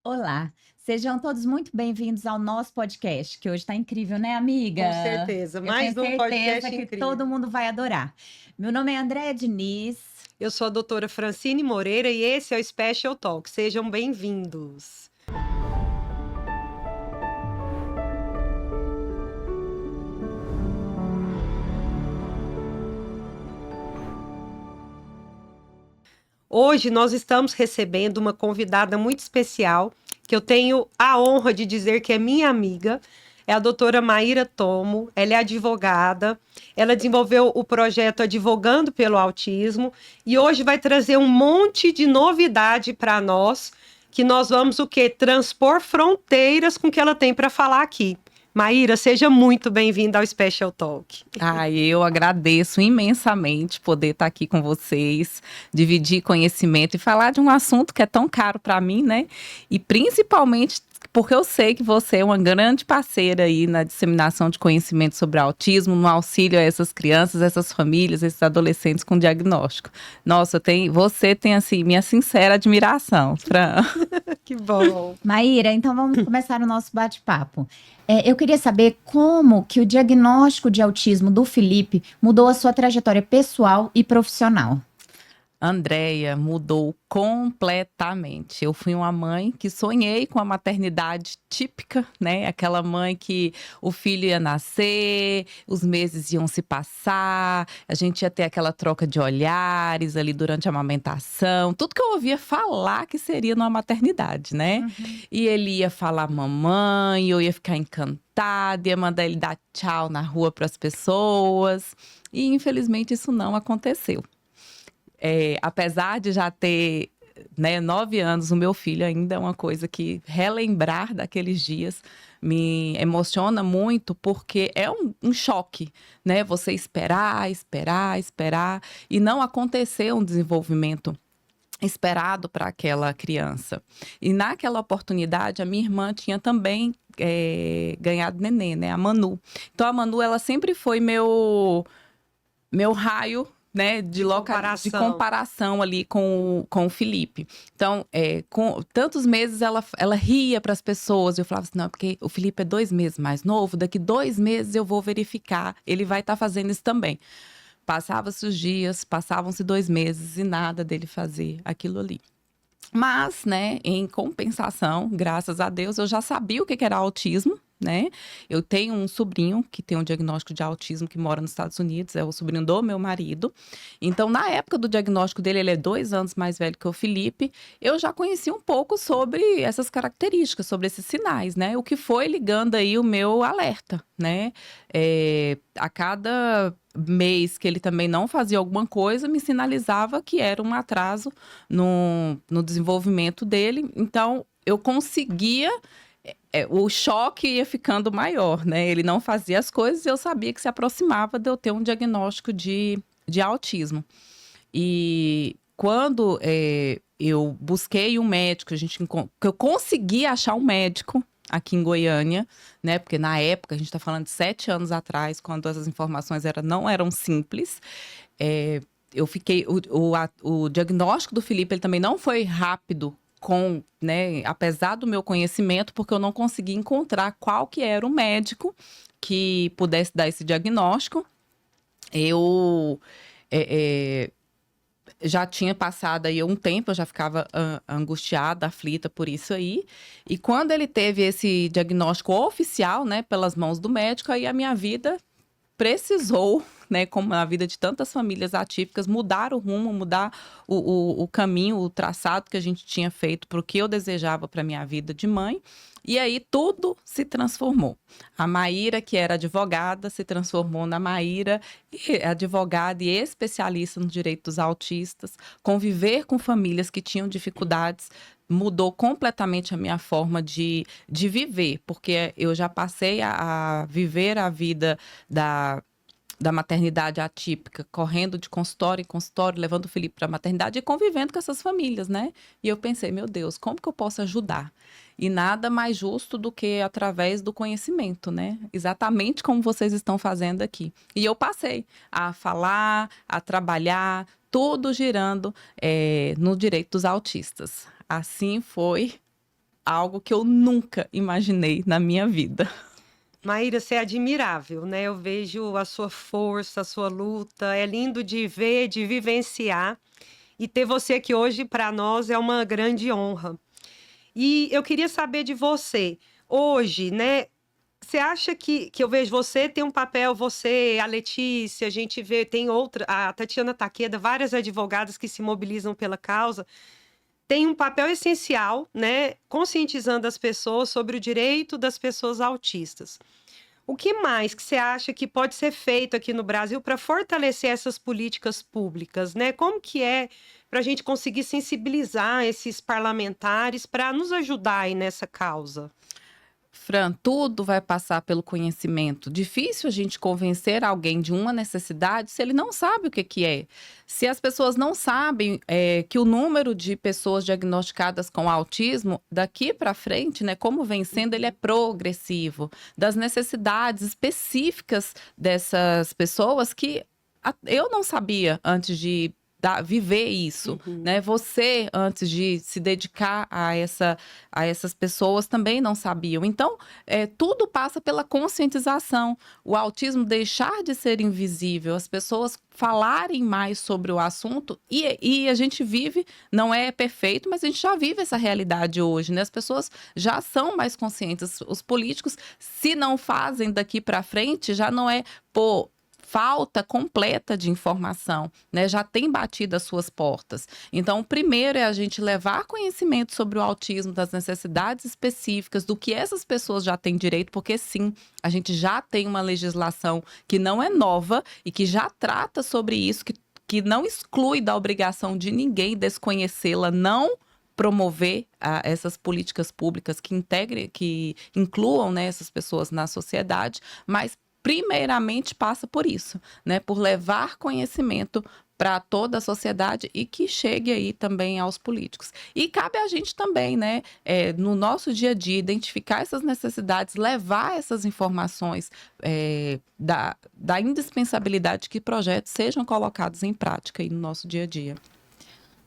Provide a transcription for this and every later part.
Olá, sejam todos muito bem-vindos ao nosso podcast, que hoje está incrível, né, Com amiga? certeza, Eu tenho mais um certeza podcast que todo incrível. mundo vai adorar. Meu nome é Andréa Diniz. Eu sou a doutora Francine Moreira e esse é o Special Talk. Sejam bem-vindos. Hoje nós estamos recebendo uma convidada muito especial, que eu tenho a honra de dizer que é minha amiga. É a doutora Maíra Tomo, ela é advogada, ela desenvolveu o projeto Advogando pelo Autismo e hoje vai trazer um monte de novidade para nós, que nós vamos o quê? Transpor fronteiras com o que ela tem para falar aqui. Maíra, seja muito bem-vinda ao Special Talk. Eu agradeço imensamente poder estar aqui com vocês, dividir conhecimento e falar de um assunto que é tão caro para mim, né? E principalmente porque eu sei que você é uma grande parceira aí na disseminação de conhecimento sobre autismo, no auxílio a essas crianças, essas famílias, esses adolescentes com diagnóstico. Nossa, você tem assim minha sincera admiração, Fran. Que bom. Maíra, então vamos começar o nosso bate-papo. Eu queria saber como que o diagnóstico de autismo do Felipe mudou a sua trajetória pessoal e profissional. Andréia mudou completamente. Eu fui uma mãe que sonhei com a maternidade típica, né? Aquela mãe que o filho ia nascer, os meses iam se passar, a gente ia ter aquela troca de olhares ali durante a amamentação, tudo que eu ouvia falar que seria numa maternidade, né? E ele ia falar mamãe, eu ia ficar encantada, ia mandar ele dar tchau na rua para as pessoas. E infelizmente isso não aconteceu. Apesar de já ter, né, 9 anos, o meu filho ainda é uma coisa que relembrar daqueles dias me emociona muito, porque é um choque, né? Você esperar, esperar, esperar e não acontecer um desenvolvimento esperado para aquela criança. E naquela oportunidade, a minha irmã tinha também ganhado neném, né? A Manu. Então, a Manu, ela sempre foi meu raio, né, de comparação ali com o Felipe. Então, com tantos meses ela ria para as pessoas. Eu falava assim, não, porque o Felipe é 2 meses mais novo, daqui 2 meses eu vou verificar, ele vai estar fazendo isso também. Passava-se os dias, passavam-se 2 meses e nada dele fazer aquilo ali. Mas, né, em compensação, graças a Deus, eu já sabia o que era autismo, né? Eu tenho um sobrinho que tem um diagnóstico de autismo que mora nos Estados Unidos, é o sobrinho do meu marido. Então, na época do diagnóstico dele, ele é 2 anos mais velho que o Felipe, eu já conheci um pouco sobre essas características, sobre esses sinais, né? O que foi ligando aí o meu alerta, né? A cada mês que ele também não fazia alguma coisa, me sinalizava que era um atraso no desenvolvimento dele. Então, eu conseguia. O choque ia ficando maior, né? Ele não fazia as coisas e eu sabia que se aproximava de eu ter um diagnóstico de autismo. E quando eu busquei um médico, que eu consegui achar um médico aqui em Goiânia, né? Porque na época, a gente está falando de 7 anos atrás, quando essas informações não eram simples. Eu fiquei. O diagnóstico do Felipe ele também não foi rápido. Né, apesar do meu conhecimento, porque eu não consegui encontrar qual que era o médico que pudesse dar esse diagnóstico. Eu já tinha passado aí um tempo, eu já ficava angustiada, aflita por isso aí. E quando ele teve esse diagnóstico oficial, né, pelas mãos do médico, aí a minha vida precisou, né, como a vida de tantas famílias atípicas, mudar o rumo, mudar o caminho, o traçado que a gente tinha feito para o que eu desejava para minha vida de mãe. E aí tudo se transformou. A Maíra, que era advogada, se transformou na Maíra, advogada e especialista no direito dos autistas. Conviver com famílias que tinham dificuldades mudou completamente a minha forma de viver, porque eu já passei a viver a vida da maternidade atípica, correndo de consultório em consultório, levando o Felipe para a maternidade e convivendo com essas famílias, né? E eu pensei, meu Deus, como que eu posso ajudar? E nada mais justo do que através do conhecimento, né? Exatamente como vocês estão fazendo aqui. E eu passei a falar, a trabalhar, tudo girando no direito dos autistas. Assim foi algo que eu nunca imaginei na minha vida. Maíra, você é admirável, né? Eu vejo a sua força, a sua luta. É lindo de ver, de vivenciar. E ter você aqui hoje, para nós, é uma grande honra. E eu queria saber de você. Hoje, né? Você acha que eu vejo você tem um papel, você, a Letícia, a gente vê, tem outra, a Tatiana Takeda, várias advogadas que se mobilizam pela causa, tem um papel essencial, né? Conscientizando as pessoas sobre o direito das pessoas autistas. O que mais que você acha que pode ser feito aqui no Brasil para fortalecer essas políticas públicas, né? Como que é para a gente conseguir sensibilizar esses parlamentares para nos ajudar aí nessa causa? Fran, tudo vai passar pelo conhecimento. Difícil a gente convencer alguém de uma necessidade se ele não sabe o que que é. Se as pessoas não sabem que o número de pessoas diagnosticadas com autismo, daqui para frente, né, como vem sendo, ele é progressivo. Das necessidades específicas dessas pessoas que eu não sabia antes de viver isso, né? Você, antes de se dedicar a essas pessoas, também não sabiam. Então, tudo passa pela conscientização. O autismo deixar de ser invisível, as pessoas falarem mais sobre o assunto e a gente vive, não é perfeito, mas a gente já vive essa realidade hoje, né? As pessoas já são mais conscientes. Os políticos, se não fazem daqui para frente, já não é por falta completa de informação, né? Já tem batido as suas portas. Então, o primeiro é a gente levar conhecimento sobre o autismo, das necessidades específicas, do que essas pessoas já têm direito, porque sim, a gente já tem uma legislação que não é nova e que já trata sobre isso, que não exclui da obrigação de ninguém desconhecê-la, não promover essas políticas públicas que incluam, né, essas pessoas na sociedade, mas primeiramente passa por isso, né? Por levar conhecimento para toda a sociedade e que chegue aí também aos políticos. E cabe a gente também, né, no nosso dia a dia, identificar essas necessidades, levar essas informações da indispensabilidade que projetos sejam colocados em prática aí no nosso dia a dia.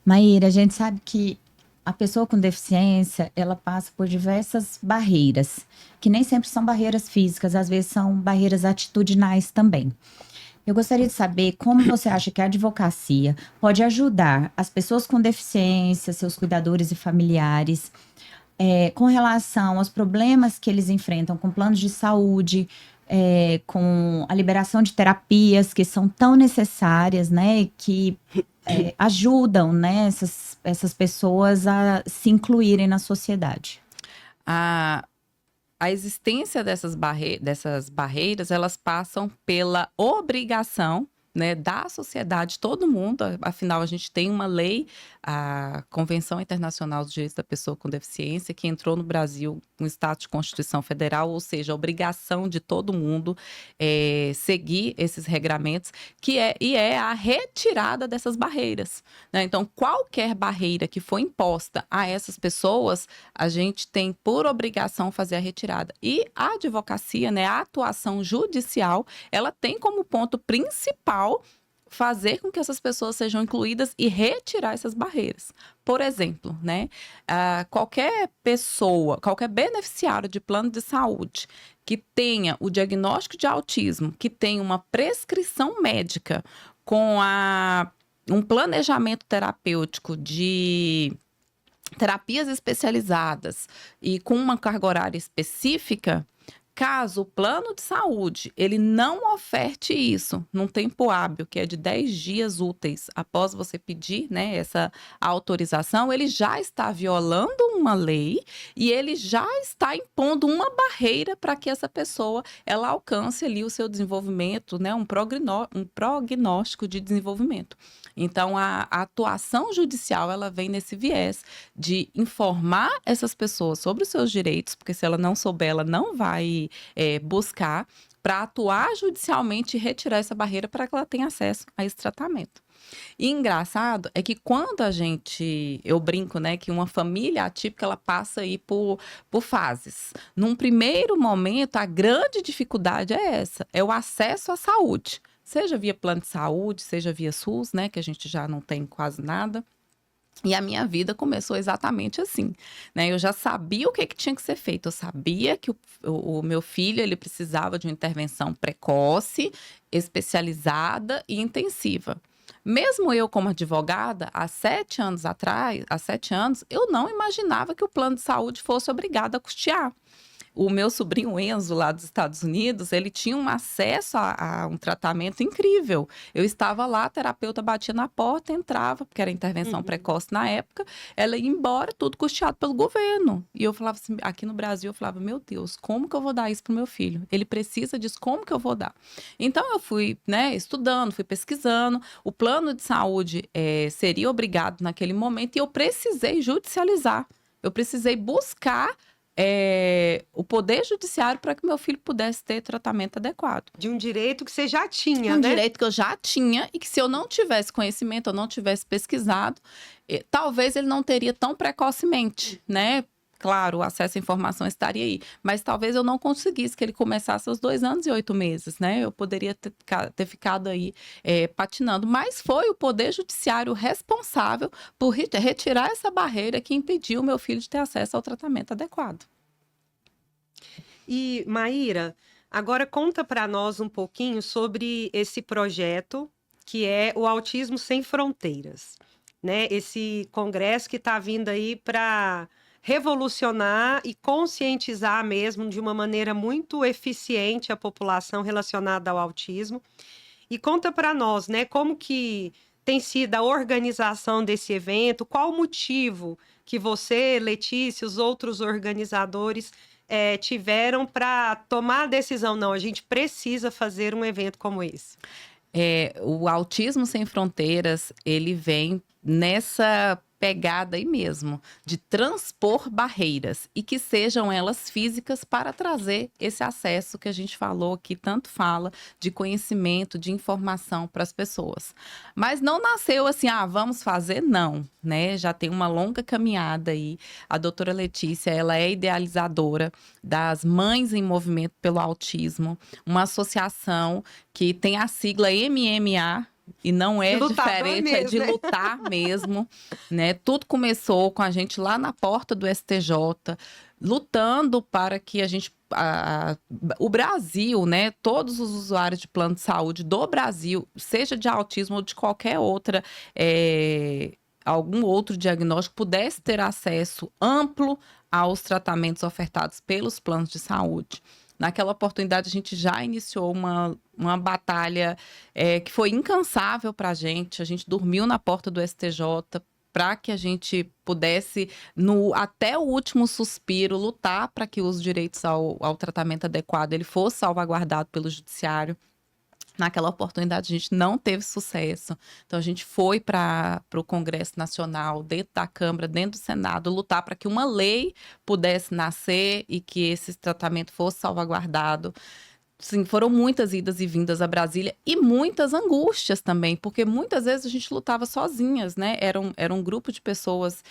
Maíra, a gente sabe que a pessoa com deficiência, ela passa por diversas barreiras, que nem sempre são barreiras físicas, às vezes são barreiras atitudinais também. Eu gostaria de saber como você acha que a advocacia pode ajudar as pessoas com deficiência, seus cuidadores e familiares, com relação aos problemas que eles enfrentam com planos de saúde, com a liberação de terapias que são tão necessárias, né, que ajudam, né, essas pessoas a se incluírem na sociedade. A existência dessas barreiras, elas passam pela obrigação, né, da sociedade, todo mundo, afinal a gente tem uma lei, a Convenção Internacional dos Direitos da Pessoa com Deficiência, que entrou no Brasil com status de Constituição Federal, ou seja, a obrigação de todo mundo seguir esses regramentos, e é a retirada dessas barreiras, né? Então, qualquer barreira que for imposta a essas pessoas, a gente tem por obrigação fazer a retirada. E a advocacia, né, a atuação judicial, ela tem como ponto principal fazer com que essas pessoas sejam incluídas e retirar essas barreiras. Por exemplo, né, qualquer pessoa, qualquer beneficiário de plano de saúde que tenha o diagnóstico de autismo, que tenha uma prescrição médica com um planejamento terapêutico de terapias especializadas e com uma carga horária específica, caso o plano de saúde ele não oferte isso num tempo hábil, que é de 10 dias úteis após você pedir, né, essa autorização, ele já está violando uma lei e ele já está impondo uma barreira para que essa pessoa ela alcance ali o seu desenvolvimento, né, um prognóstico de desenvolvimento. Então, a atuação judicial ela vem nesse viés de informar essas pessoas sobre os seus direitos, porque se ela não souber, ela não vai buscar, para atuar judicialmente e retirar essa barreira para que ela tenha acesso a esse tratamento. E engraçado é que quando eu brinco, né, que uma família atípica, ela passa aí por fases. Num primeiro momento, a grande dificuldade é essa, é o acesso à saúde. Seja via plano de saúde, seja via SUS, né, que a gente já não tem quase nada. E a minha vida começou exatamente assim, né? Eu já sabia o que tinha que ser feito. Eu sabia que o meu filho, ele precisava de uma intervenção precoce, especializada e intensiva. Mesmo eu, como advogada, há 7 anos atrás, há 7 anos, eu não imaginava que o plano de saúde fosse obrigado a custear. O meu sobrinho Enzo, lá dos Estados Unidos, ele tinha um acesso a um tratamento incrível. Eu estava lá, a terapeuta batia na porta, entrava, porque era intervenção precoce na época, ela ia embora, tudo custeado pelo governo. E eu falava assim, aqui no Brasil, eu falava, meu Deus, como que eu vou dar isso pro meu filho? Ele precisa disso, como que eu vou dar? Então, eu fui, né, estudando, fui pesquisando, o plano de saúde seria obrigado naquele momento e eu precisei judicializar. Eu precisei buscar o poder judiciário para que meu filho pudesse ter tratamento adequado. De um direito que você já tinha, Um né? direito que eu já tinha e que se eu não tivesse conhecimento, eu não tivesse pesquisado, talvez ele não teria tão precocemente, né? Claro, o acesso à informação estaria aí, mas talvez eu não conseguisse que ele começasse aos 2 anos e 8 meses, né? Eu poderia ter ficado aí patinando, mas foi o Poder Judiciário responsável por retirar essa barreira que impediu o meu filho de ter acesso ao tratamento adequado. E, Maíra, agora conta para nós um pouquinho sobre esse projeto que é o Autismo Sem Fronteiras, né? Esse congresso que está vindo aí para revolucionar e conscientizar mesmo de uma maneira muito eficiente a população relacionada ao autismo. E conta para nós, né, como que tem sido a organização desse evento, qual o motivo que você, Letícia, os outros organizadores tiveram para tomar a decisão, não, a gente precisa fazer um evento como esse. O Autismo Sem Fronteiras, ele vem nessa pegada aí mesmo, de transpor barreiras e que sejam elas físicas para trazer esse acesso que a gente falou aqui, tanto fala, de conhecimento, de informação para as pessoas. Mas não nasceu assim, vamos fazer, não, né? Já tem uma longa caminhada aí. A doutora Letícia, ela é idealizadora das Mães em Movimento pelo Autismo, uma associação que tem a sigla MMA, e não é diferente, mesmo, é de né? lutar mesmo, né? Tudo começou com a gente lá na porta do STJ, lutando para que a gente, o Brasil, né? Todos os usuários de plano de saúde do Brasil, seja de autismo ou de qualquer outra, algum outro diagnóstico, pudesse ter acesso amplo aos tratamentos ofertados pelos planos de saúde. Naquela oportunidade, a gente já iniciou uma batalha que foi incansável para a gente. A gente dormiu na porta do STJ para que a gente pudesse, até o último suspiro, lutar para que os direitos ao tratamento adequado ele fosse salvaguardado pelo judiciário. Naquela oportunidade, a gente não teve sucesso. Então, a gente foi para o Congresso Nacional, dentro da Câmara, dentro do Senado, lutar para que uma lei pudesse nascer e que esse tratamento fosse salvaguardado. Sim, foram muitas idas e vindas a Brasília e muitas angústias também, porque muitas vezes a gente lutava sozinhas, né? Era um grupo de pessoas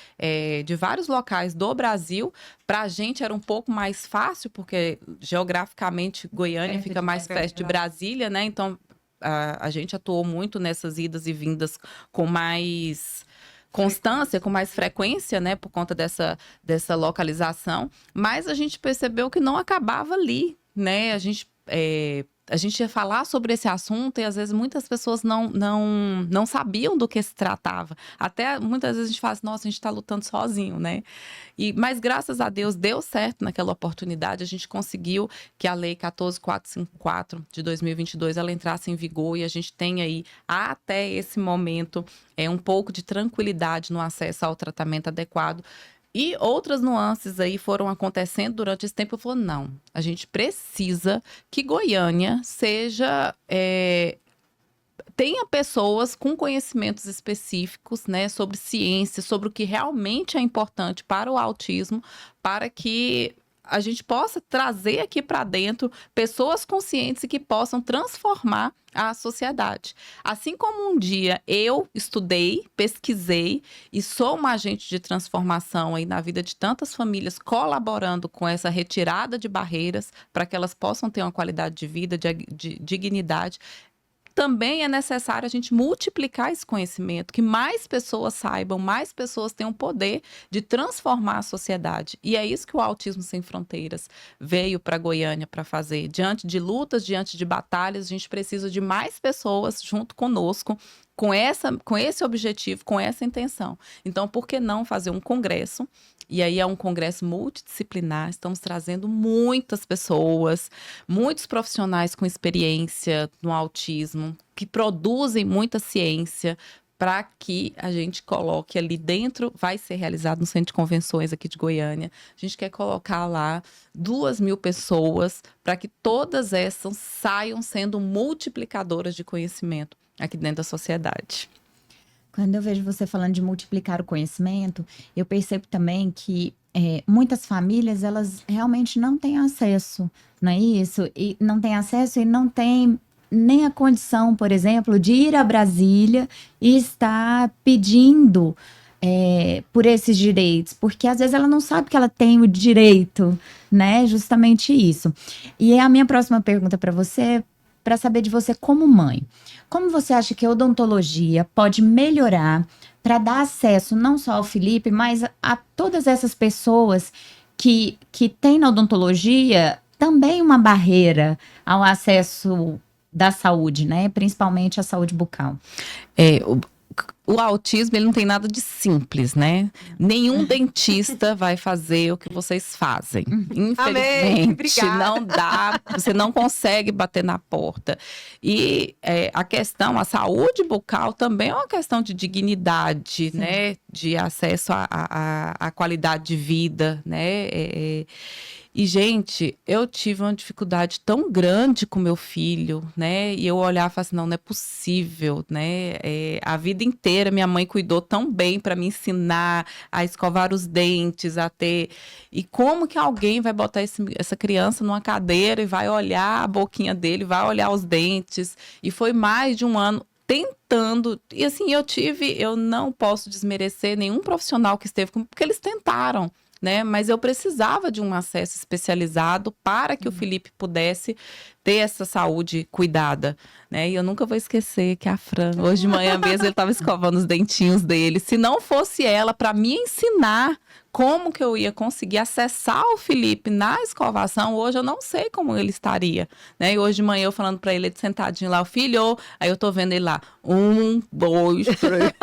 de vários locais do Brasil. Para a gente era um pouco mais fácil, porque geograficamente Goiânia fica mais perto de Brasília, né? Então a gente atuou muito nessas idas e vindas com mais constância, com mais frequência, né? Por conta dessa localização. Mas a gente percebeu que não acabava ali, né? A gente ia falar sobre esse assunto e às vezes muitas pessoas não sabiam do que se tratava. Até muitas vezes a gente fala assim, nossa, a gente está lutando sozinho, né? Mas graças a Deus deu certo naquela oportunidade. A gente conseguiu que a Lei 14.454 de 2022 ela entrasse em vigor e a gente tem aí até esse momento um pouco de tranquilidade no acesso ao tratamento adequado. E outras nuances aí foram acontecendo durante esse tempo. Eu falei, não, a gente precisa que Goiânia tenha pessoas com conhecimentos específicos, né, sobre ciência, sobre o que realmente é importante para o autismo, para que a gente possa trazer aqui para dentro pessoas conscientes e que possam transformar a sociedade. Assim como um dia eu estudei, pesquisei e sou uma agente de transformação aí na vida de tantas famílias, colaborando com essa retirada de barreiras para que elas possam ter uma qualidade de vida, de dignidade. também é necessário a gente multiplicar esse conhecimento, que mais pessoas saibam, mais pessoas tenham o poder de transformar a sociedade. E é isso que o Autismo Sem Fronteiras veio para Goiânia para fazer. Diante de lutas, diante de batalhas, a gente precisa de mais pessoas junto conosco, com esse objetivo, com essa intenção. Então, por que não fazer um congresso? E aí é um congresso multidisciplinar, estamos trazendo muitas pessoas, muitos profissionais com experiência no autismo, que produzem muita ciência, para que a gente coloque ali dentro, vai ser realizado no Centro de Convenções aqui de Goiânia. A gente quer colocar lá 2.000 pessoas, para que todas essas saiam sendo multiplicadoras de conhecimento aqui dentro da sociedade. Quando eu vejo você falando de multiplicar o conhecimento, eu percebo também que muitas famílias, elas realmente não têm acesso, não é isso? E não têm acesso e não têm nem a condição, por exemplo, de ir a Brasília e estar pedindo por esses direitos, porque às vezes ela não sabe que ela tem o direito, né? Justamente isso. E a minha próxima pergunta para você é para saber de você como mãe. Como você acha que a odontologia pode melhorar para dar acesso não só ao Felipe, mas a todas essas pessoas que têm na odontologia também uma barreira ao acesso da saúde, né? Principalmente a saúde bucal. O autismo, ele não tem nada de simples, né? Nenhum dentista vai fazer o que vocês fazem. Infelizmente, não dá, você não consegue bater na porta. E a saúde bucal também é uma questão de dignidade, sim, né? De acesso à qualidade de vida, né? E, gente, eu tive uma dificuldade tão grande com meu filho, né? E eu olhava e falava assim, não é possível, né? A vida inteira minha mãe cuidou tão bem para me ensinar a escovar os dentes, a ter... E como que alguém vai botar essa criança numa cadeira e vai olhar a boquinha dele, vai olhar os dentes? E foi mais de um ano tentando. E assim, eu não posso desmerecer nenhum profissional que esteve comigo, porque eles tentaram, né? Mas eu precisava de um acesso especializado para que o Felipe pudesse ter essa saúde cuidada, né? E eu nunca vou esquecer que a Fran, hoje de manhã mesmo, ele estava escovando os dentinhos dele. Se não fosse ela para me ensinar como que eu ia conseguir acessar o Felipe na escovação, hoje eu não sei como ele estaria, né? E hoje de manhã eu falando para ele sentadinho lá, o filho, aí eu tô vendo ele lá, 1, 2, 3.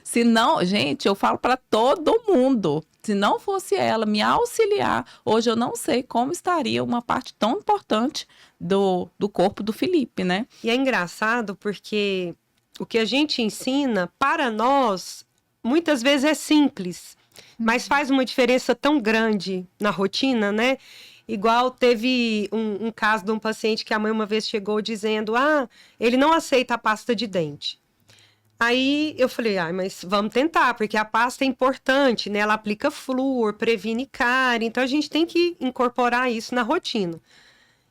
Se não, gente, eu falo para todo mundo, se não fosse ela me auxiliar, hoje eu não sei como estaria uma parte tão importante do corpo do Felipe, né? E é engraçado porque o que a gente ensina, para nós, muitas vezes é simples, mas faz uma diferença tão grande na rotina, né? Igual teve um caso de um paciente que a mãe uma vez chegou dizendo, ele não aceita a pasta de dente. Aí eu falei, mas vamos tentar, porque a pasta é importante, né? Ela aplica flúor, previne cárie, então a gente tem que incorporar isso na rotina.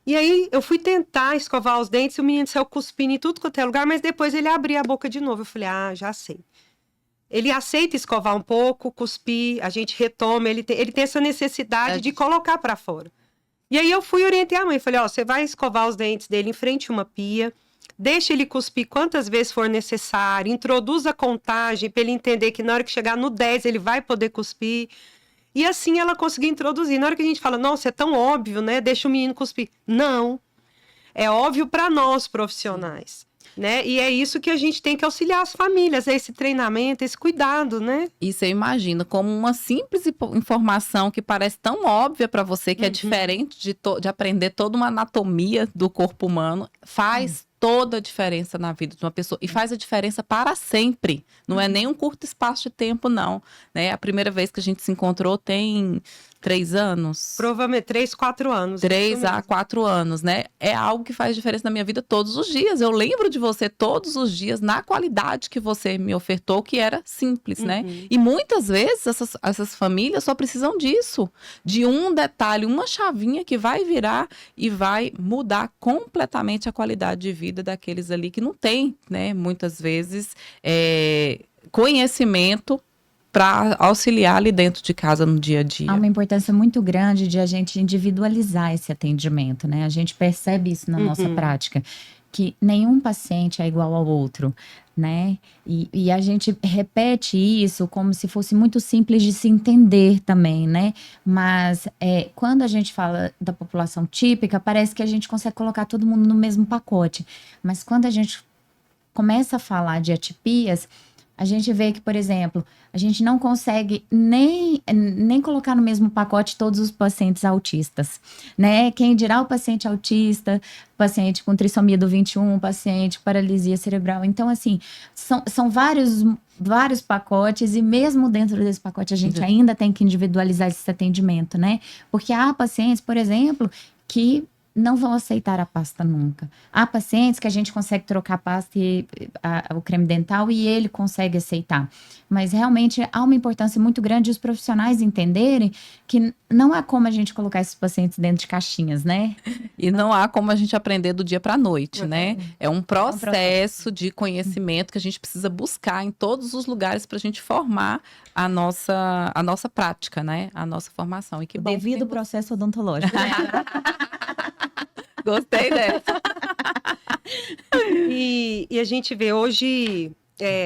E aí eu fui tentar escovar os dentes e o menino saiu cuspindo em tudo quanto é lugar, mas depois ele abria a boca de novo. Eu falei, já sei. Ele aceita escovar um pouco, cuspir, a gente retoma, ele tem essa necessidade de colocar para fora. E aí eu fui orientar a mãe, falei, você vai escovar os dentes dele em frente a uma pia, deixa ele cuspir quantas vezes for necessário, introduz a contagem para ele entender que na hora que chegar no 10 ele vai poder cuspir. E assim ela conseguiu introduzir. Na hora que a gente fala, nossa, é tão óbvio, né? Deixa o menino cuspir. Não. É óbvio para nós, profissionais. Né? E é isso que a gente tem que auxiliar as famílias, esse treinamento, esse cuidado, né? E você imagina como uma simples informação que parece tão óbvia para você, que é diferente de aprender toda uma anatomia do corpo humano, faz toda a diferença na vida de uma pessoa. E faz a diferença para sempre. Não é nem um curto espaço de tempo, não. Né? A primeira vez que a gente se encontrou tem 3 anos? Provavelmente 3, 4 anos. 3 a 4 anos, né? É algo que faz diferença na minha vida todos os dias. Eu lembro de você todos os dias na qualidade que você me ofertou, que era simples, né? E muitas vezes essas famílias só precisam disso. De um detalhe, uma chavinha que vai virar e vai mudar completamente a qualidade de vida daqueles ali que não tem, né? Muitas vezes, conhecimento para auxiliar ali dentro de casa no dia a dia. Há uma importância muito grande de a gente individualizar esse atendimento, né? A gente percebe isso na nossa prática. que nenhum paciente é igual ao outro, né? E a gente repete isso como se fosse muito simples de se entender também, né? Mas quando a gente fala da população típica, parece que a gente consegue colocar todo mundo no mesmo pacote. Mas quando a gente começa a falar de atipias, a gente vê que, por exemplo, a gente não consegue nem colocar no mesmo pacote todos os pacientes autistas, né? Quem dirá o paciente autista, paciente com trissomia do 21, paciente com paralisia cerebral. Então, assim, são vários pacotes e mesmo dentro desse pacote a gente ainda tem que individualizar esse atendimento, né? Porque há pacientes, por exemplo, que não vão aceitar a pasta nunca. Há pacientes que a gente consegue trocar a pasta e o creme dental e ele consegue aceitar. Mas realmente há uma importância muito grande de os profissionais entenderem que não há como a gente colocar esses pacientes dentro de caixinhas, né? E não há como a gente aprender do dia para a noite, né? É um processo de conhecimento que a gente precisa buscar em todos os lugares para a gente formar a nossa prática, né? A nossa formação. E que bom devido processo odontológico. Gostei dessa. E a gente vê hoje,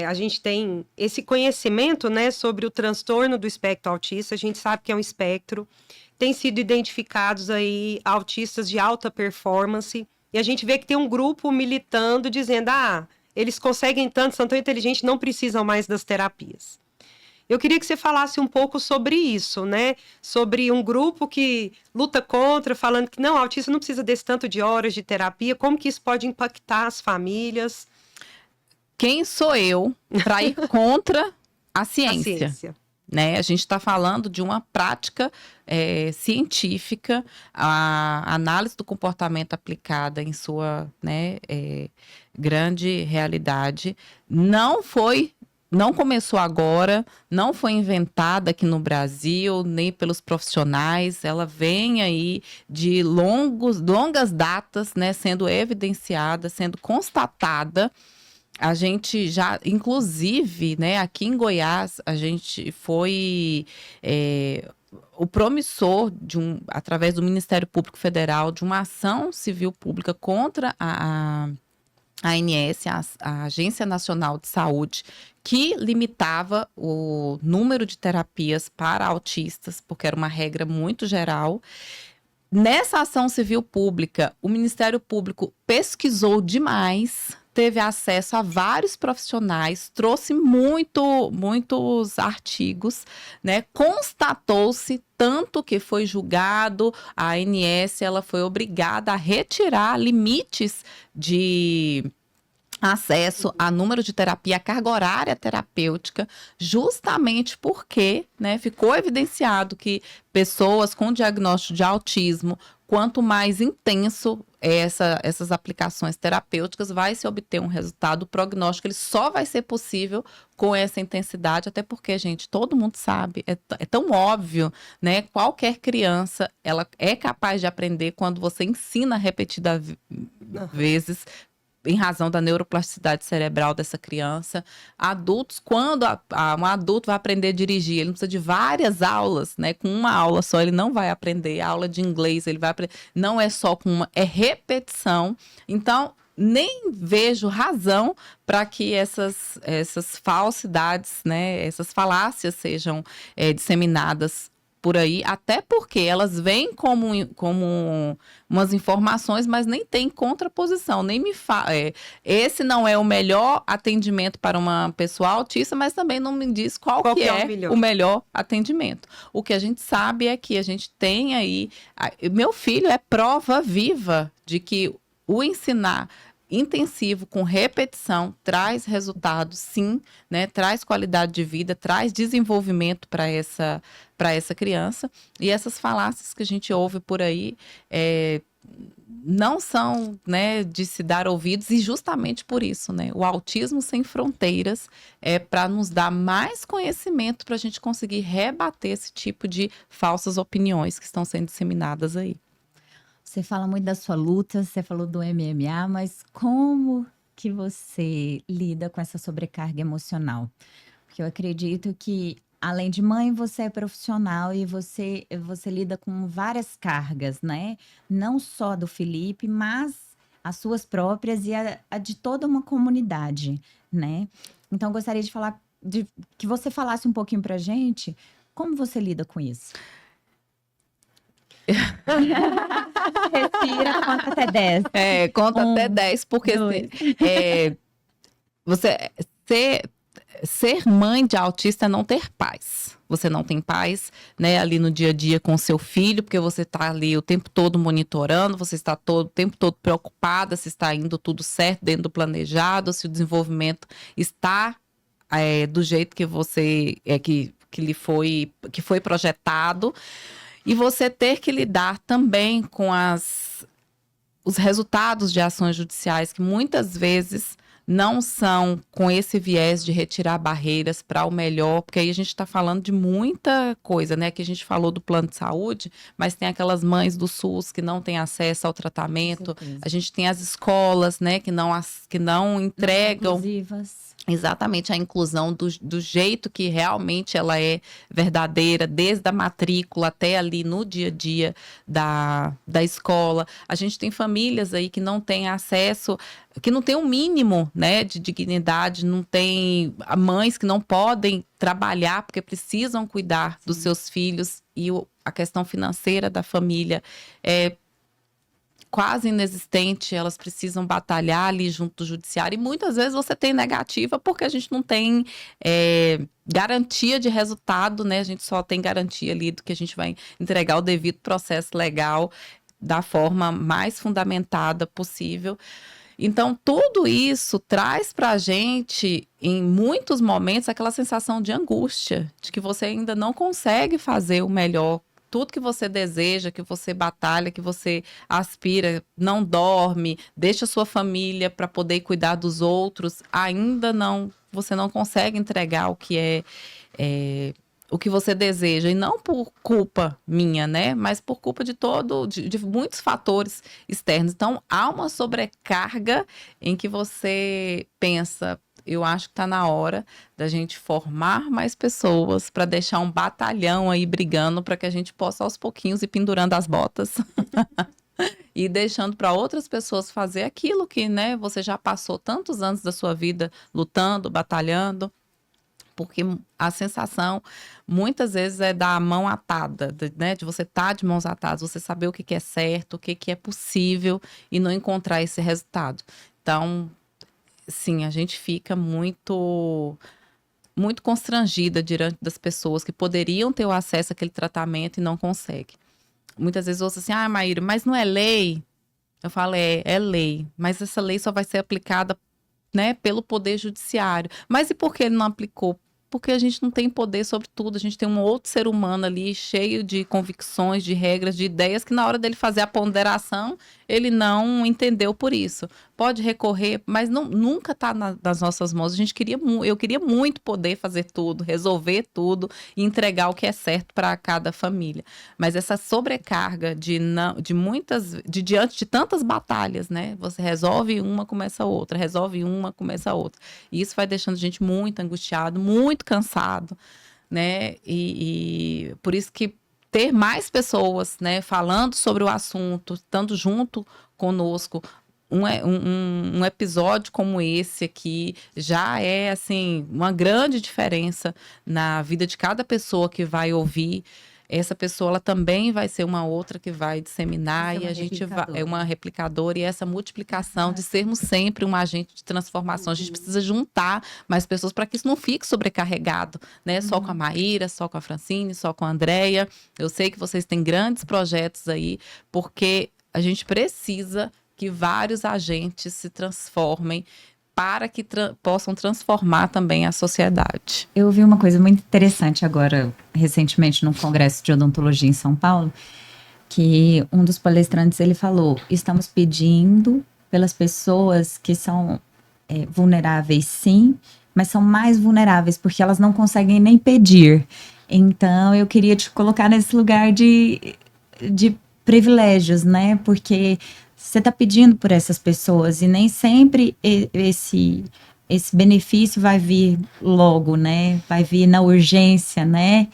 a gente tem esse conhecimento, né, sobre o transtorno do espectro autista. A gente sabe que é um espectro. Tem sido identificados aí autistas de alta performance. E a gente vê que tem um grupo militando, dizendo, eles conseguem tanto, são tão inteligentes, não precisam mais das terapias. Eu queria que você falasse um pouco sobre isso, né? Sobre um grupo que luta contra, falando que não, autista não precisa desse tanto de horas de terapia. Como que isso pode impactar as famílias? Quem sou eu para ir contra a ciência? A ciência. Né? A gente está falando de uma prática científica, a análise do comportamento aplicada em sua grande realidade não começou agora, não foi inventada aqui no Brasil, nem pelos profissionais, ela vem aí de longas datas, né, sendo evidenciada, sendo constatada. A gente já, inclusive, né, aqui em Goiás, a gente foi o promissor através do Ministério Público Federal, de uma ação civil pública contra a ANS, a Agência Nacional de Saúde, que limitava o número de terapias para autistas, porque era uma regra muito geral. Nessa ação civil pública, o Ministério Público pesquisou demais, teve acesso a vários profissionais, trouxe muitos artigos, né? Constatou-se tanto que foi julgado, a ANS ela foi obrigada a retirar limites de acesso a número de terapia, a carga horária terapêutica, justamente porque, né, ficou evidenciado que pessoas com diagnóstico de autismo, quanto mais intenso essas aplicações terapêuticas, vai se obter um resultado. O prognóstico ele só vai ser possível com essa intensidade, até porque, gente, todo mundo sabe, é tão óbvio, né? Qualquer criança, ela é capaz de aprender quando você ensina repetidas vezes, em razão da neuroplasticidade cerebral dessa criança. Adultos, quando um adulto vai aprender a dirigir, ele não precisa de várias aulas, né? Com uma aula só ele não vai aprender. A aula de inglês ele vai aprender. Não é só com uma, é repetição. Então, nem vejo razão para que essas falsidades, né? Essas falácias sejam disseminadas por aí, até porque elas vêm como umas informações, mas nem tem contraposição, nem me esse não é o melhor atendimento para uma pessoa autista, mas também não me diz qual que é o melhor atendimento. O que a gente sabe é que a gente tem aí, meu filho é prova viva de que o ensinar intensivo, com repetição, traz resultados, sim, né? Traz qualidade de vida, traz desenvolvimento para essa criança. E essas falácias que a gente ouve por aí não são, né, de se dar ouvidos, e justamente por isso, né? O Autismo Sem Fronteiras é para nos dar mais conhecimento para a gente conseguir rebater esse tipo de falsas opiniões que estão sendo disseminadas aí. Você fala muito da sua luta, você falou do MMA, mas como que você lida com essa sobrecarga emocional? Porque eu acredito que, além de mãe, você é profissional e você lida com várias cargas, né? Não só do Felipe, mas as suas próprias e a de toda uma comunidade, né? Então, eu gostaria de falar, que você falasse um pouquinho pra gente como você lida com isso. Respira, conta até 10. Conta até 1, 10, porque 2. você ser mãe de autista é não ter paz. Você não tem paz, né, ali no dia a dia com o seu filho, porque você está ali o tempo todo monitorando, você está o tempo todo preocupada se está indo tudo certo dentro do planejado, se o desenvolvimento está do jeito que você que foi projetado, e você ter que lidar também com os resultados de ações judiciais que muitas vezes não são com esse viés de retirar barreiras para o melhor, porque aí a gente está falando de muita coisa, né? Que a gente falou do plano de saúde, mas tem aquelas mães do SUS que não têm acesso ao tratamento, a gente tem as escolas, né? Que não entregam. Inclusivas. Exatamente, a inclusão do jeito que realmente ela é verdadeira, desde a matrícula até ali no dia a dia da escola. A gente tem famílias aí que não têm acesso, que não tem um mínimo, né, de dignidade, não tem mães que não podem trabalhar porque precisam cuidar dos seus filhos, e a questão financeira da família é quase inexistente, elas precisam batalhar ali junto do judiciário, e muitas vezes você tem negativa porque a gente não tem garantia de resultado, né? A gente só tem garantia ali do que a gente vai entregar o devido processo legal da forma mais fundamentada possível. Então, tudo isso traz para a gente, em muitos momentos, aquela sensação de angústia, de que você ainda não consegue fazer o melhor. Tudo que você deseja, que você batalha, que você aspira, não dorme, deixa a sua família para poder cuidar dos outros, ainda não, você não consegue entregar o que o que você deseja, e não por culpa minha, né? Mas por culpa de muitos fatores externos. Então, há uma sobrecarga em que você pensa, eu acho que está na hora da gente formar mais pessoas para deixar um batalhão aí brigando para que a gente possa aos pouquinhos ir pendurando as botas e deixando para outras pessoas fazer aquilo que, né, você já passou tantos anos da sua vida lutando, batalhando. Porque a sensação, muitas vezes, é da mão atada, né? De você estar de mãos atadas, você saber o que é certo, o que é possível e não encontrar esse resultado. Então, sim, a gente fica muito constrangida diante das pessoas que poderiam ter o acesso àquele tratamento e não conseguem. Muitas vezes eu ouço assim, Maíra, mas não é lei? Eu falo, é lei, mas essa lei só vai ser aplicada, né, pelo Poder Judiciário. Mas e por que ele não aplicou? Porque a gente não tem poder sobre tudo, a gente tem um outro ser humano ali cheio de convicções, de regras, de ideias, que na hora dele fazer a ponderação, ele não entendeu por isso. Pode recorrer, mas nunca está nas nossas mãos. Eu queria muito poder fazer tudo, resolver tudo e entregar o que é certo para cada família. Mas essa sobrecarga diante de tantas batalhas, né? Você resolve uma, começa outra, resolve uma, começa outra. E isso vai deixando a gente muito angustiado, muito cansado, né? E por isso que ter mais pessoas, né, falando sobre o assunto, estando junto conosco, um episódio como esse aqui já é, assim, uma grande diferença na vida de cada pessoa que vai ouvir. Essa pessoa, ela também vai ser uma outra que vai disseminar, e a gente é uma replicadora, e essa multiplicação de sermos sempre um agente de transformação. A gente precisa juntar mais pessoas para que isso não fique sobrecarregado, né? Só com a Maíra, só com a Francine, só com a Andréia. Eu sei que vocês têm grandes projetos aí, porque a gente precisa que vários agentes se transformem para que possam transformar também a sociedade. Eu ouvi uma coisa muito interessante agora, recentemente, num congresso de odontologia em São Paulo, que um dos palestrantes, ele falou, estamos pedindo pelas pessoas que são vulneráveis, sim, mas são mais vulneráveis porque elas não conseguem nem pedir. Então, eu queria te colocar nesse lugar de privilégios, né? Porque você está pedindo por essas pessoas e nem sempre esse benefício vai vir logo, né? Vai vir na urgência, né?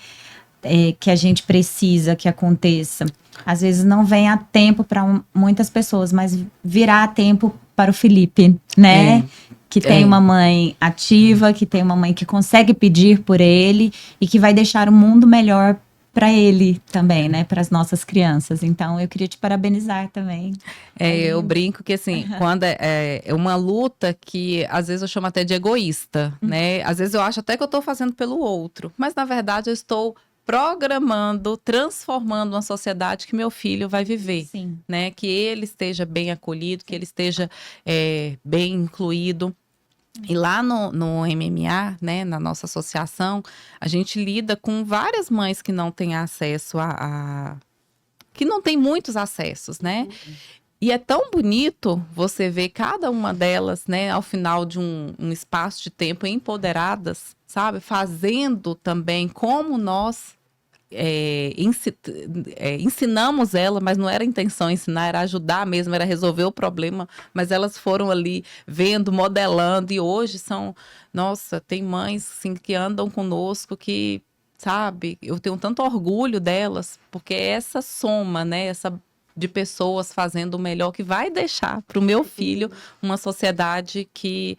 que a gente precisa que aconteça. Às vezes não vem a tempo para muitas pessoas, mas virá a tempo para o Felipe, né? Que tem uma mãe ativa, que tem uma mãe que consegue pedir por ele e que vai deixar o mundo melhor para ele também, né? Para as nossas crianças. Então, eu queria te parabenizar também. Eu brinco que, assim, quando é uma luta que, às vezes, eu chamo até de egoísta, né? Às vezes eu acho até que eu estou fazendo pelo outro, mas, na verdade, eu estou programando, transformando uma sociedade que meu filho vai viver, Sim. né? Que ele esteja bem acolhido, que ele esteja bem incluído. E lá no MMA, né, na nossa associação, a gente lida com várias mães que não têm acesso que não tem muitos acessos, né? E é tão bonito você ver cada uma delas, né, ao final de um espaço de tempo empoderadas, sabe? Fazendo também como nós ensinamos ela, mas não era a intenção ensinar, era ajudar mesmo, era resolver o problema, mas elas foram ali vendo, modelando, e hoje nossa, tem mães assim, que andam conosco que, sabe, eu tenho tanto orgulho delas, porque é essa soma, né, de pessoas fazendo o melhor que vai deixar para o meu filho uma sociedade que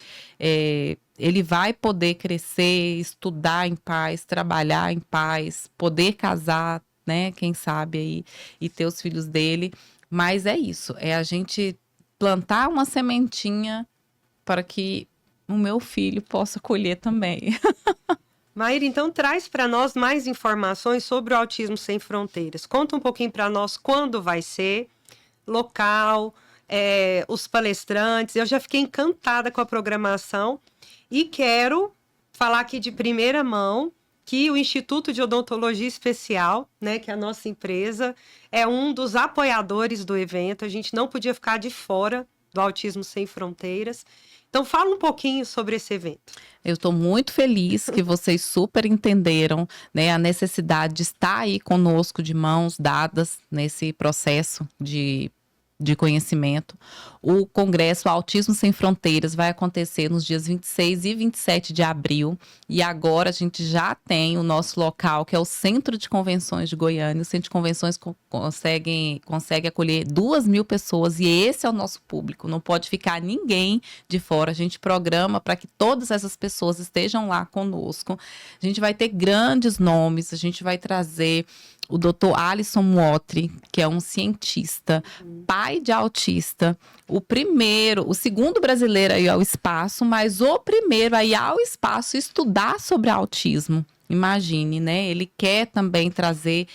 ele vai poder crescer, estudar em paz, trabalhar em paz, poder casar, né? Quem sabe aí, e ter os filhos dele. Mas é isso, é a gente plantar uma sementinha para que o meu filho possa colher também. Maíra, então traz para nós mais informações sobre o Autismo Sem Fronteiras. Conta um pouquinho para nós quando vai ser, local, os palestrantes. Eu já fiquei encantada com a programação e quero falar aqui de primeira mão que o Instituto de Odontologia Especial, né, que é a nossa empresa, é um dos apoiadores do evento. A gente não podia ficar de fora do Autismo Sem Fronteiras. Então, fala um pouquinho sobre esse evento. Eu estou muito feliz que vocês super entenderam, né, a necessidade de estar aí conosco de mãos dadas nesse processo de conhecimento. O Congresso Autismo Sem Fronteiras vai acontecer nos dias 26 e 27 de abril. E agora a gente já tem o nosso local, que é o Centro de Convenções de Goiânia. O Centro de Convenções consegue acolher 2.000 pessoas e esse é o nosso público. Não pode ficar ninguém de fora. A gente programa para que todas essas pessoas estejam lá conosco. A gente vai ter grandes nomes, a gente vai trazer o Dr. Alisson Muotri, que é um cientista, pai de autista, o segundo brasileiro aí ao espaço, mas o primeiro aí ao espaço estudar sobre autismo. Imagine, né? Ele quer também trazer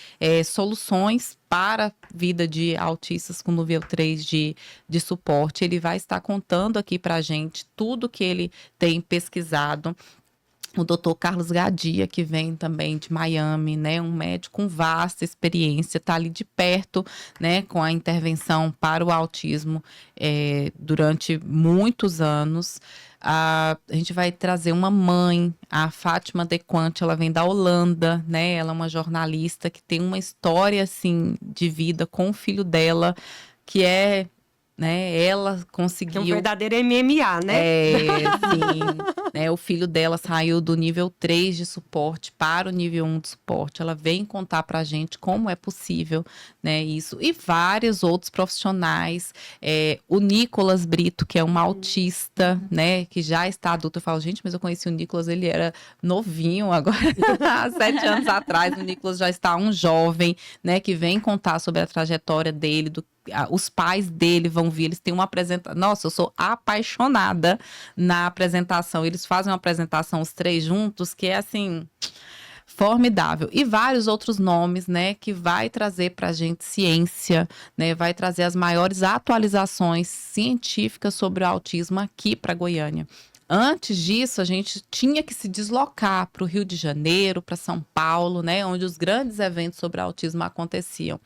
soluções para a vida de autistas com nível 3 de suporte. Ele vai estar contando aqui para a gente tudo que ele tem pesquisado. O doutor Carlos Gadia, que vem também de Miami, né, um médico com vasta experiência, está ali de perto, né, com a intervenção para o autismo durante muitos anos. A gente vai trazer uma mãe, a Fátima De Quant, ela vem da Holanda, né, ela é uma jornalista que tem uma história, assim, de vida com o filho dela, que né, ela conseguiu... É um verdadeiro MMA, né? Sim. Né, o filho dela saiu do nível 3 de suporte para o nível 1 de suporte. Ela vem contar pra gente como é possível, né, isso. E vários outros profissionais. O Nicolas Brito, que é um autista, né, que já está adulto. Eu falo, gente, mas eu conheci o Nicolas, ele era novinho agora. Há 7 anos atrás, o Nicolas já está um jovem, né, que vem contar sobre a trajetória dele, os pais dele vão vir, eles têm uma apresentação. Nossa, eu sou apaixonada na apresentação. Eles fazem uma apresentação, os 3 juntos, que é assim, formidável. E vários outros nomes, né, que vai trazer pra gente ciência, né, vai trazer as maiores atualizações científicas sobre o autismo aqui para Goiânia. Antes disso, a gente tinha que se deslocar para o Rio de Janeiro, para São Paulo, né, onde os grandes eventos sobre autismo acontecem.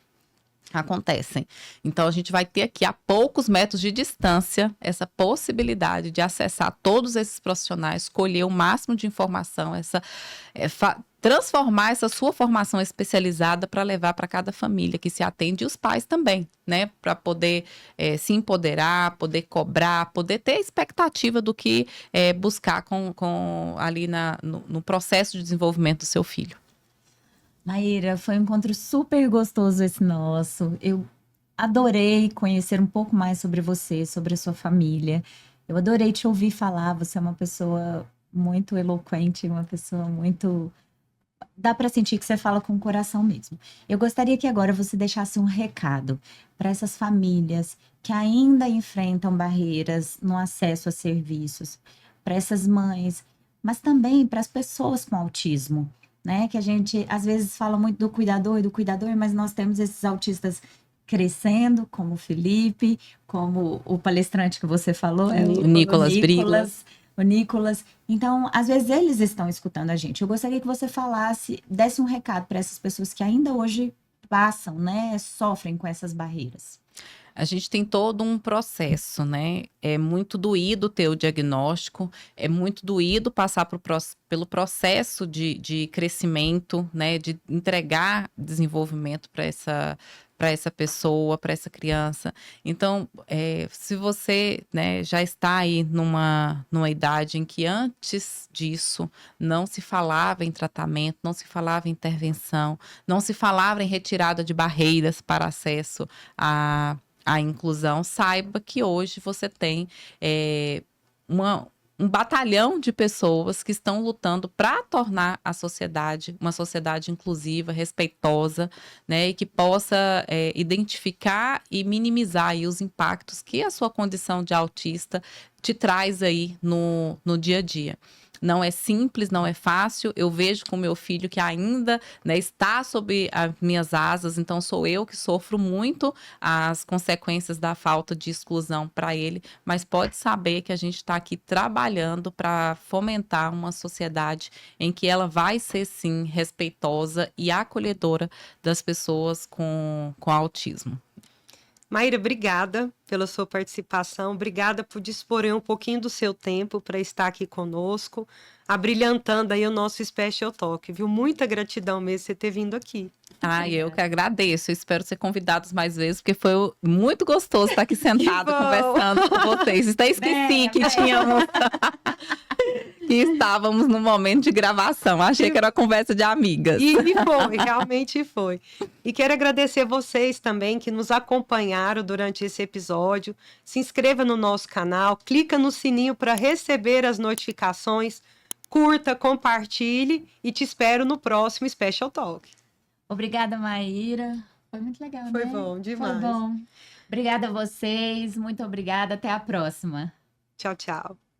Então, a gente vai ter aqui a poucos metros de distância essa possibilidade de acessar todos esses profissionais, colher o máximo de informação, transformar essa sua formação especializada para levar para cada família que se atende e os pais também, né? Para poder se empoderar, poder cobrar, poder ter expectativa do que buscar ali no processo de desenvolvimento do seu filho. Maíra, foi um encontro super gostoso esse nosso. Eu adorei conhecer um pouco mais sobre você, sobre a sua família. Eu adorei te ouvir falar. Você é uma pessoa muito eloquente, uma pessoa muito. Dá para sentir que você fala com o coração mesmo. Eu gostaria que agora você deixasse um recado para essas famílias que ainda enfrentam barreiras no acesso a serviços, para essas mães, mas também para as pessoas com autismo, né? Que a gente às vezes fala muito do cuidador, mas nós temos esses autistas crescendo, como o Felipe, como o palestrante que você falou, é O o Nicolas Brigla. Nicolas. Então, às vezes eles estão escutando a gente. Eu gostaria que você falasse, desse um recado para essas pessoas que ainda hoje passam, né, sofrem com essas barreiras. A gente tem todo um processo, né? É muito doído ter o diagnóstico, é muito doído passar pelo processo de crescimento, né? De entregar desenvolvimento para essa pessoa, para essa criança. Então, se você, né, já está aí numa idade em que antes disso não se falava em tratamento, não se falava em intervenção, não se falava em retirada de barreiras para acesso a inclusão, saiba que hoje você tem um batalhão de pessoas que estão lutando para tornar a sociedade uma sociedade inclusiva, respeitosa, né, e que possa identificar e minimizar aí os impactos que a sua condição de autista te traz aí no dia a dia. Não é simples, não é fácil. Eu vejo com meu filho que ainda, né, está sob as minhas asas, então sou eu que sofro muito as consequências da falta de exclusão para ele, mas pode saber que a gente está aqui trabalhando para fomentar uma sociedade em que ela vai ser, sim, respeitosa e acolhedora das pessoas com autismo. Maíra, obrigada pela sua participação, obrigada por dispor um pouquinho do seu tempo para estar aqui conosco, abrilhantando aí o nosso Special Talk, viu? Muita gratidão mesmo você ter vindo aqui. Eu que agradeço. Eu espero ser convidados mais vezes, porque foi muito gostoso estar aqui sentada conversando com vocês. Até esqueci que tínhamos. Que estávamos no momento de gravação. Achei que era uma conversa de amigas. E foi, realmente foi. E quero agradecer vocês também que nos acompanharam durante esse episódio. Se inscreva no nosso canal, clica no sininho para receber as notificações, curta, compartilhe e te espero no próximo Special Talk. Obrigada, Maíra. Foi muito legal, Foi né? bom demais. Foi bom. Obrigada a vocês, muito obrigada. Até a próxima. Tchau, tchau.